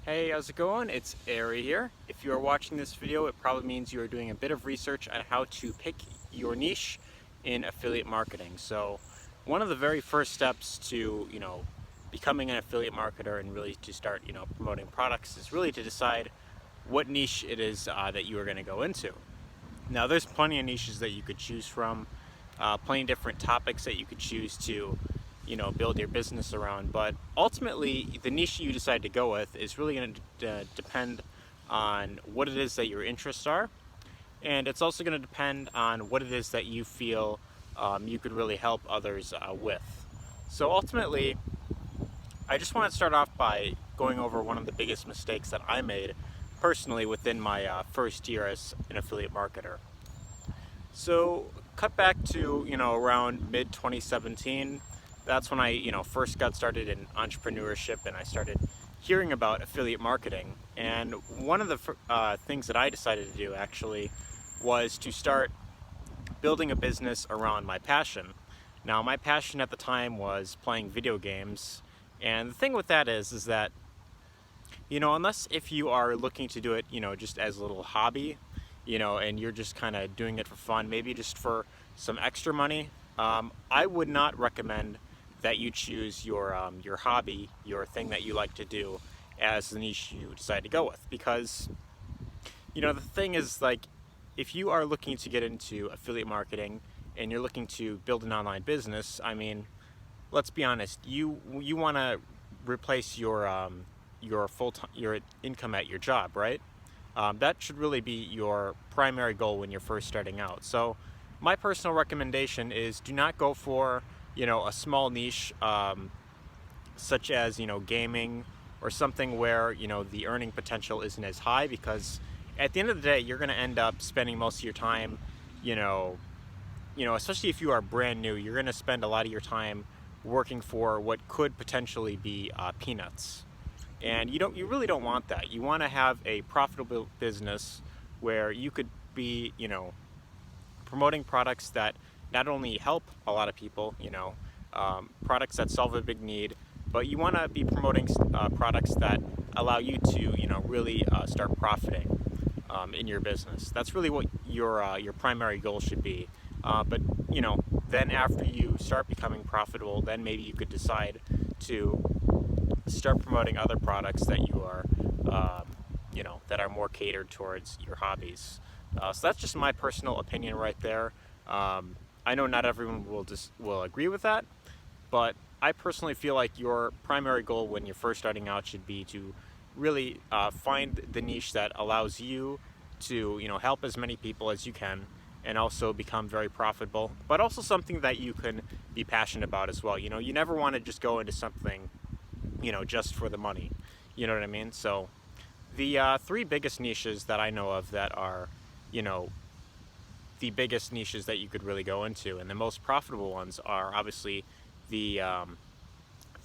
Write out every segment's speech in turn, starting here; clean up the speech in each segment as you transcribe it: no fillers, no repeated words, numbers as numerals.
Hey, how's it going? It's Ari here. If you are watching this video, it probably means you are doing a bit of research on how to pick your niche in affiliate marketing. So, one of the very first steps to, becoming an affiliate marketer and really to start, promoting products is really to decide what niche it is that you are going to go into. Now, there's plenty of niches that you could choose from, plenty of different topics that you could choose to, build your business around. But ultimately, the niche you decide to go with is really going to depend on what it is that your interests are, and it's also going to depend on what it is that you feel you could really help others with. So ultimately, I just want to start off by going over one of the biggest mistakes that I made personally within my first year as an affiliate marketer. So cut back to around mid 2017. That's when I first got started in entrepreneurship, and I started hearing about affiliate marketing. And one of the things that I decided to do actually was to start building a business around my passion. Now, my passion at the time was playing video games, and the thing with that is that unless if you are looking to do it, just as a little hobby, and you're just kind of doing it for fun, maybe just for some extra money, I would not recommend that you choose your hobby, your thing that you like to do, as the niche you decide to go with. Because the thing is, like, if you are looking to get into affiliate marketing and you're looking to build an online business, I mean, let's be honest, you want to replace your full time your income at your job, right? That should really be your primary goal when you're first starting out. So my personal recommendation is do not go for a small niche, such as gaming, or something where the earning potential isn't as high, because at the end of the day you're going to end up spending most of your time, especially if you are brand new, you're going to spend a lot of your time working for what could potentially be peanuts. And you really don't want that. You want to have a profitable business where you could be promoting products that not only help a lot of people, products that solve a big need, but you want to be promoting products that allow you to really start profiting in your business. That's really what your primary goal should be. But then after you start becoming profitable, then maybe you could decide to start promoting other products that you are, that are more catered towards your hobbies. So that's just my personal opinion right there. I know not everyone will agree with that, but I personally feel like your primary goal when you're first starting out should be to really find the niche that allows you to help as many people as you can, and also become very profitable, but also something that you can be passionate about as well. You never want to just go into something just for the money. You know what I mean? So the three biggest niches that I know of that are, the biggest niches that you could really go into, and the most profitable ones, are obviously the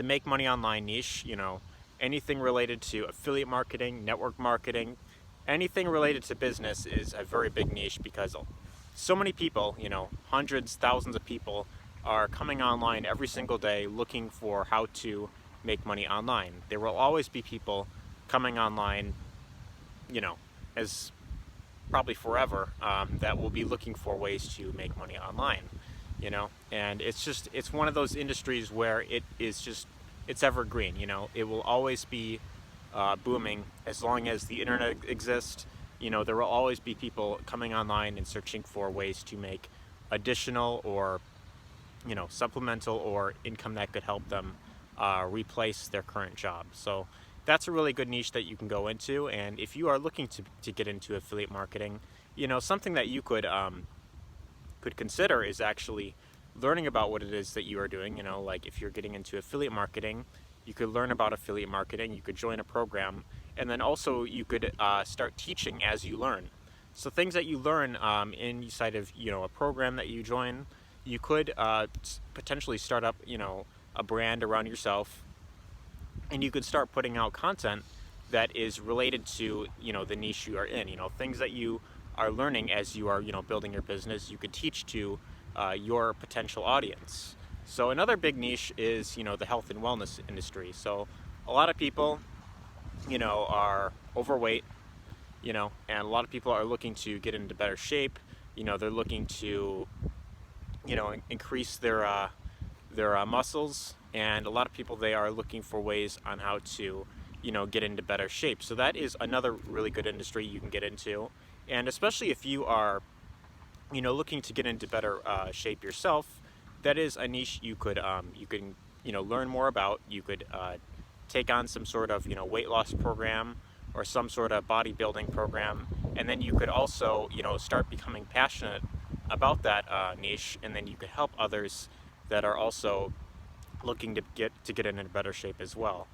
make money online niche. Anything related to affiliate marketing, network marketing, anything related to business is a very big niche, because so many people, hundreds, thousands of people, are coming online every single day looking for how to make money online. There will always be people coming online, as probably forever, that will be looking for ways to make money online, and it's one of those industries where it's evergreen. It will always be booming as long as the internet exists. There will always be people coming online and searching for ways to make additional or supplemental or income that could help them replace their current job. So that's a really good niche that you can go into. And if you are looking to get into affiliate marketing, something that you could consider is actually learning about what it is that you are doing. Like, if you're getting into affiliate marketing, you could learn about affiliate marketing, you could join a program, and then also you could start teaching as you learn. So things that you learn inside of a program that you join, you could potentially start up a brand around yourself, and you could start putting out content that is related to the niche you are in. Things that you are learning as you are building your business, you could teach to your potential audience. So another big niche is the health and wellness industry. So a lot of people are overweight, and a lot of people are looking to get into better shape. They're looking to, increase their muscles, and a lot of people, they are looking for ways on how to, get into better shape. So that is another really good industry you can get into, and especially if you are, looking to get into better shape yourself, that is a niche you can, learn more about. You could take on some sort of, weight loss program or some sort of bodybuilding program, and then you could also, start becoming passionate about that niche, and then you could help others that are also looking to get into better shape as well.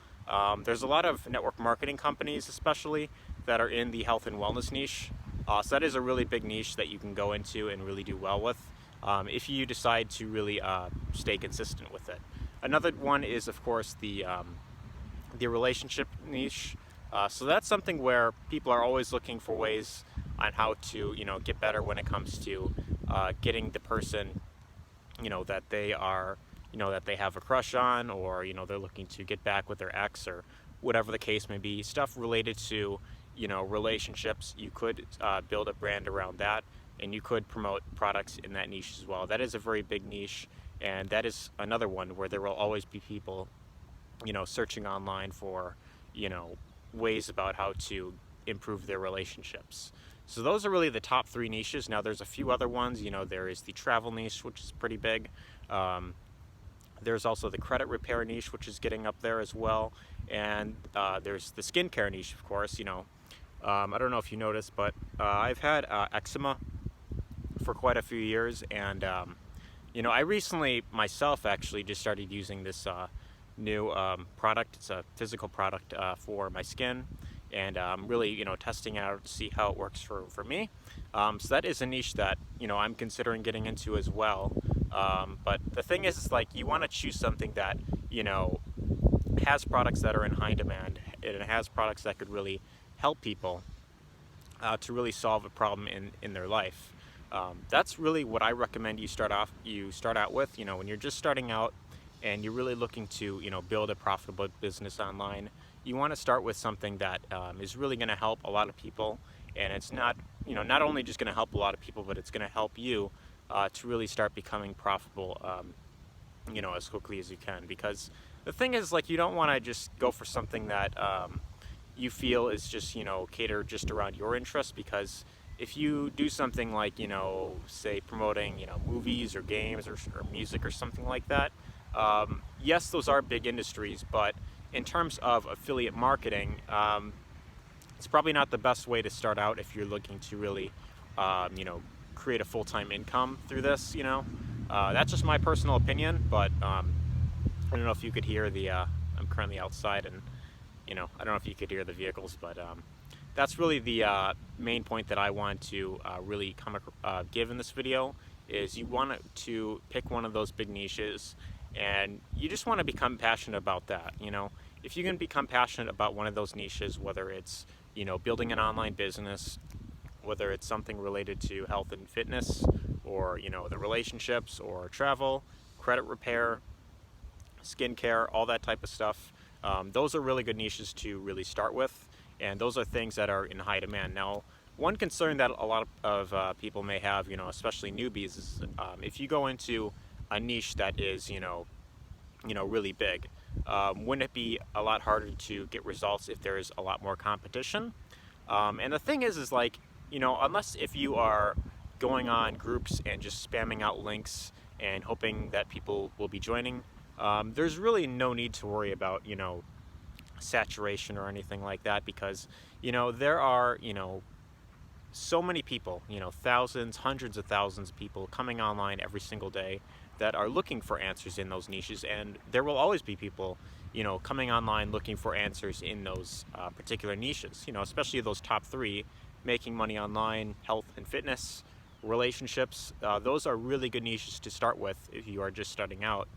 There's a lot of network marketing companies, especially, that are in the health and wellness niche. So that is a really big niche that you can go into and really do well with, if you decide to really stay consistent with it. Another one is, of course, the relationship niche. So that's something where people are always looking for ways on how to, get better when it comes to getting the person, that they are, that they have a crush on, or, they're looking to get back with their ex, or whatever the case may be. Stuff related to, relationships. You could build a brand around that, and you could promote products in that niche as well. That is a very big niche, and that is another one where there will always be people, searching online for, ways about how to improve their relationships. So those are really the top three niches. Now there's a few other ones. There is the travel niche, which is pretty big. There's also the credit repair niche, which is getting up there as well. And there's the skincare niche, of course. I don't know if you noticed, but I've had eczema for quite a few years, and I recently myself actually just started using this new product. It's a physical product for my skin, and I'm really testing out to see how it works for me. So that is a niche that I'm considering getting into as well. But the thing is like, you want to choose something that has products that are in high demand, and it has products that could really help people to really solve a problem in their life. That's really what I recommend you start out with. When you're just starting out and you're really looking to build a profitable business online, you want to start with something that is really going to help a lot of people, and it's not not only just going to help a lot of people, but it's going to help you to really start becoming profitable as quickly as you can. Because the thing is, like, you don't want to just go for something that you feel is just catered just around your interests. Because if you do something like say promoting movies or games or music or something like that, yes, those are big industries, but in terms of affiliate marketing, it's probably not the best way to start out if you're looking to really create a full-time income through this. That's just my personal opinion, but I don't know if you could hear I'm currently outside, and I don't know if you could hear the vehicles, but that's really the main point that I want to really give in this video. Is you want to pick one of those big niches, and you just want to become passionate about that. If you can become passionate about one of those niches, whether it's building an online business, whether it's something related to health and fitness, or the relationships, or travel, credit repair, skincare, all that type of stuff, those are really good niches to really start with, and those are things that are in high demand. Now, one concern that a lot of people may have, especially newbies, is if you go into a niche that is really big, wouldn't it be a lot harder to get results if there's a lot more competition? And the thing is like, unless if you are going on groups and just spamming out links and hoping that people will be joining, there's really no need to worry about saturation or anything like that. Because there are so many people, thousands, hundreds of thousands of people coming online every single day that are looking for answers in those niches, and there will always be people coming online looking for answers in those particular niches, especially those top three: making money online, health and fitness, relationships. Those are really good niches to start with if you are just starting out.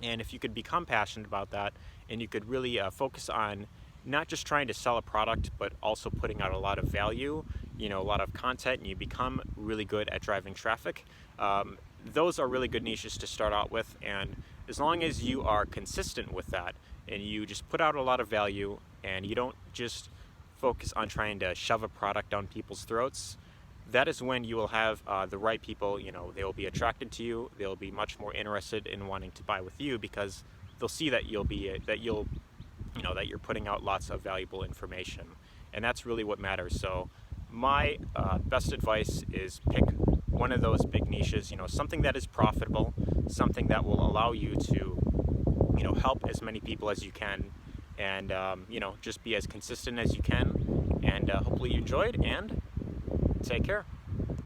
And if you could become passionate about that, and you could really focus on not just trying to sell a product, but also putting out a lot of value, a lot of content, and you become really good at driving traffic, those are really good niches to start out with. And as long as you are consistent with that, and you just put out a lot of value, and you don't just focus on trying to shove a product down people's throats, that is when you will have the right people. They will be attracted to you. They'll be much more interested in wanting to buy with you because they'll see that that you're putting out lots of valuable information, and that's really what matters. So my best advice is pick one of those big niches, something that is profitable, something that will allow you to, help as many people as you can, and, just be as consistent as you can, and hopefully you enjoyed, and take care.